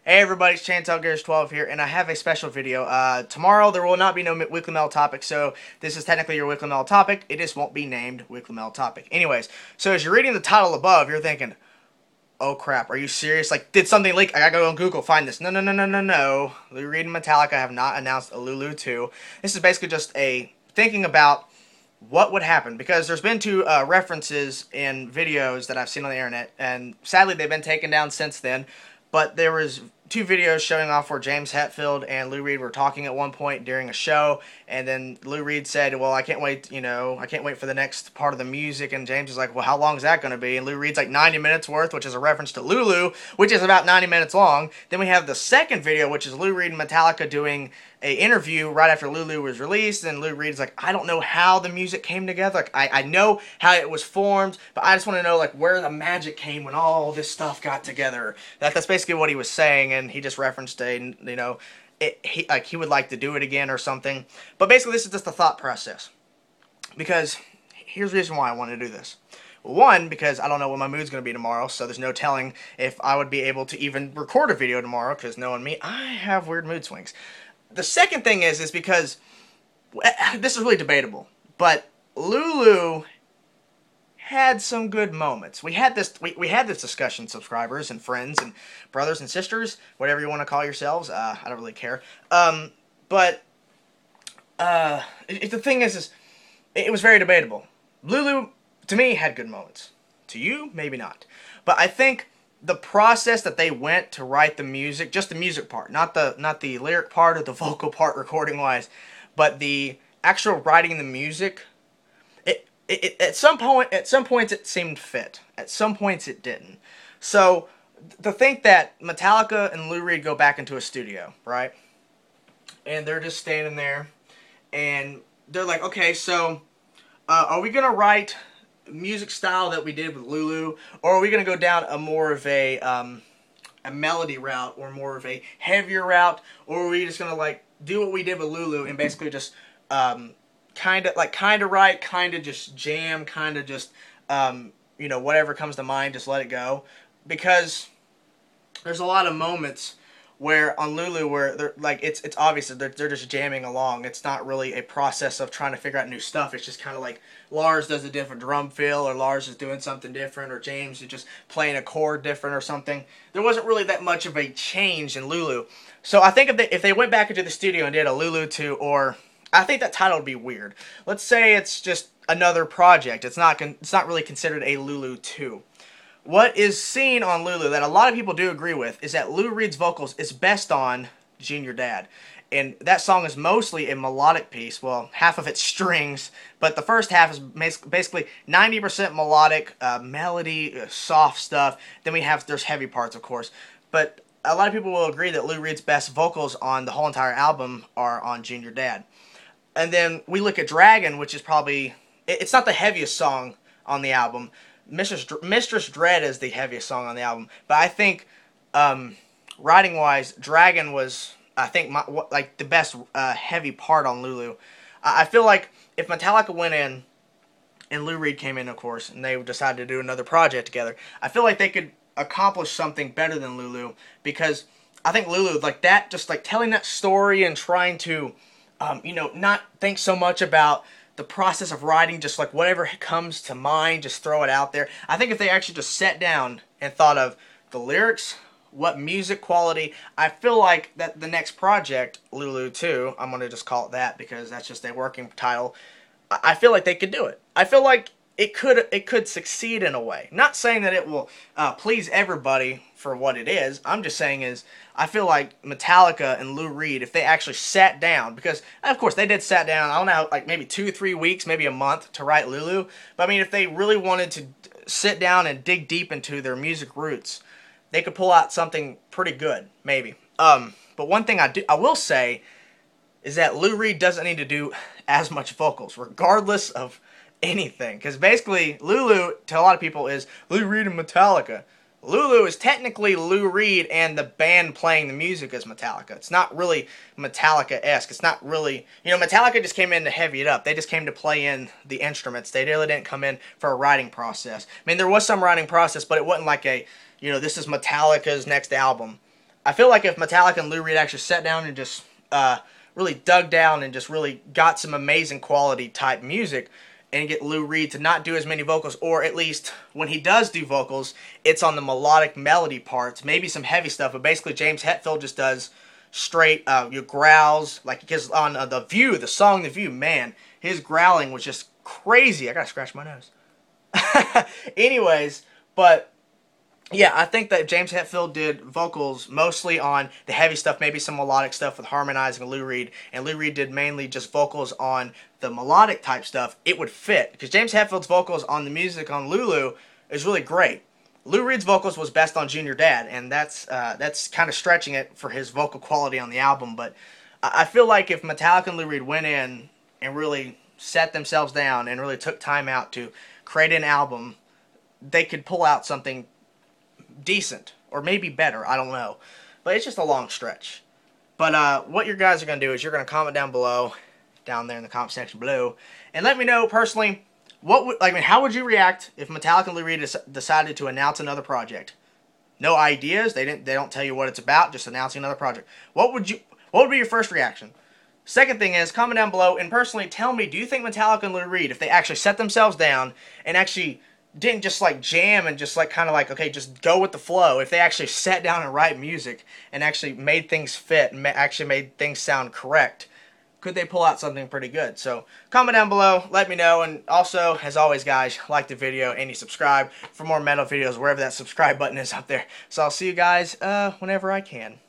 Hey everybody, it's Chantel Gears 12 here, and I have a special video. Tomorrow there will not be no Weekly Mail topic, so this is technically your Weekly Mail topic. It just won't be named Weekly Mail topic. Anyways, so as you're reading the title above, you're thinking, oh crap, are you serious? Like, did something leak? I gotta go on Google, find this. No, no, no, no, no, no. Lou Reed and Metallica have not announced a Lulu 2. This is basically just a thinking about what would happen, because there's been two references in videos that I've seen on the internet, and sadly they've been taken down since then. But there was two videos showing off where James Hetfield and Lou Reed were talking at one point during a show, and then Lou Reed said, well, I can't wait, I can't wait for the next part of the music, and James is like, well, how long is that going to be? And Lou Reed's like 90 minutes worth, which is a reference to Lulu, which is about 90 minutes long. Then we have the second video, which is Lou Reed and Metallica doing a interview right after Lulu was released, and Lou Reed's like, I don't know how the music came together. Like, I know how it was formed, but I just want to know, like, where the magic came when all this stuff got together. That's basically what he was saying, and he just referenced he would like to do it again or something. But basically, this is just the thought process, because here's the reason why I want to do this. One, because I don't know what my mood's going to be tomorrow, so there's no telling if I would be able to even record a video tomorrow, because knowing me, I have weird mood swings. The second thing is because this is really debatable, but Lulu had some good moments. We had this discussion, subscribers and friends and brothers and sisters, whatever you want to call yourselves. I don't really care. But the thing is it was very debatable. Lulu, to me, had good moments. To you, maybe not. But I think the process that they went to write the music, just the music part, not the lyric part or the vocal part recording wise, but the actual writing the music, at some points it seemed fit. At some points it didn't. So to think that Metallica and Lou Reed go back into a studio, right? And they're just standing there, and they're like, okay, so are we gonna write music style that we did with Lulu, or are we going to go down a more of a melody route, or more of a heavier route, or are we just going to like do what we did with Lulu and basically just kind of write, kind of just jam, kind of just whatever comes to mind, just let it go. Because there's a lot of moments where on Lulu where they're like it's obvious that they're just jamming along. It's not really a process of trying to figure out new stuff. It's just kind of like Lars does a different drum fill, or Lars is doing something different, or James is just playing a chord different or something. There wasn't really that much of a change in Lulu. So I think if they went back into the studio and did a Lulu 2, or I think that title would be weird. Let's say it's just another project. It's not really considered a Lulu 2. What is seen on Lulu that a lot of people do agree with is that Lou Reed's vocals is best on Junior Dad. And that song is mostly a melodic piece. Well, half of it's strings, but the first half is basically 90% melodic, melody, soft stuff. Then there's heavy parts, of course. But a lot of people will agree that Lou Reed's best vocals on the whole entire album are on Junior Dad. And then we look at Dragon, which is probably, it's not the heaviest song on the album. Mistress Dread is the heaviest song on the album, but I think writing wise, Dragon was, I think, like the best heavy part on Lulu. I feel like if Metallica went in and Lou Reed came in, of course, and they decided to do another project together, I feel like they could accomplish something better than Lulu, because I think Lulu, like that, just like telling that story and trying to not think so much about the process of writing, just like whatever comes to mind, just throw it out there. I think if they actually just sat down and thought of the lyrics, what music quality, I feel like that the next project, Lulu 2, I'm going to just call it that because that's just a working title, I feel like they could do it. I feel like it could succeed in a way. Not saying that it will please everybody for what it is. I'm just saying I feel like Metallica and Lou Reed, if they actually sat down, because of course they did sat down, I don't know, like maybe 2-3 weeks, maybe a month to write Lulu. But I mean, if they really wanted to sit down and dig deep into their music roots, they could pull out something pretty good, maybe. But one thing I will say is that Lou Reed doesn't need to do as much vocals, regardless of anything. Because basically, Lulu, to a lot of people, is Lou Reed and Metallica. Lulu is technically Lou Reed and the band playing the music as Metallica. It's not really Metallica-esque. It's not really, Metallica just came in to heavy it up. They just came to play in the instruments. They really didn't come in for a writing process. I mean, there was some writing process, but it wasn't like this is Metallica's next album. I feel like if Metallica and Lou Reed actually sat down and just really dug down and just really got some amazing quality type music, and get Lou Reed to not do as many vocals, or at least when he does do vocals, it's on the melodic melody parts, maybe some heavy stuff, but basically James Hetfield just does straight your growls, like because on The View, the song The View, man, his growling was just crazy. I gotta scratch my nose. Anyways, but yeah, I think that James Hetfield did vocals mostly on the heavy stuff, maybe some melodic stuff with harmonizing Lou Reed, and Lou Reed did mainly just vocals on the melodic type stuff. It would fit, because James Hetfield's vocals on the music on Lulu is really great. Lou Reed's vocals was best on Junior Dad, and that's kind of stretching it for his vocal quality on the album, but I feel like if Metallica and Lou Reed went in and really set themselves down and really took time out to create an album, they could pull out something decent, or maybe better, I don't know, but it's just a long stretch. But what you guys are going to do is you're going to comment down below, down there in the comment section below, and let me know personally, how would you react if Metallica and Lou Reed decided to announce another project? No ideas, they don't tell you what it's about, just announcing another project. What would be your first reaction? Second thing is, comment down below and personally tell me, do you think Metallica and Lou Reed, if they actually set themselves down and actually didn't just like jam and just like kind of like, okay, just go with the flow, if they actually sat down and write music and actually made things fit and actually made things sound correct, could they pull out something pretty good? So comment down below, let me know, and also, as always guys, like the video and you subscribe for more metal videos wherever that subscribe button is up there. So I'll see you guys whenever I can.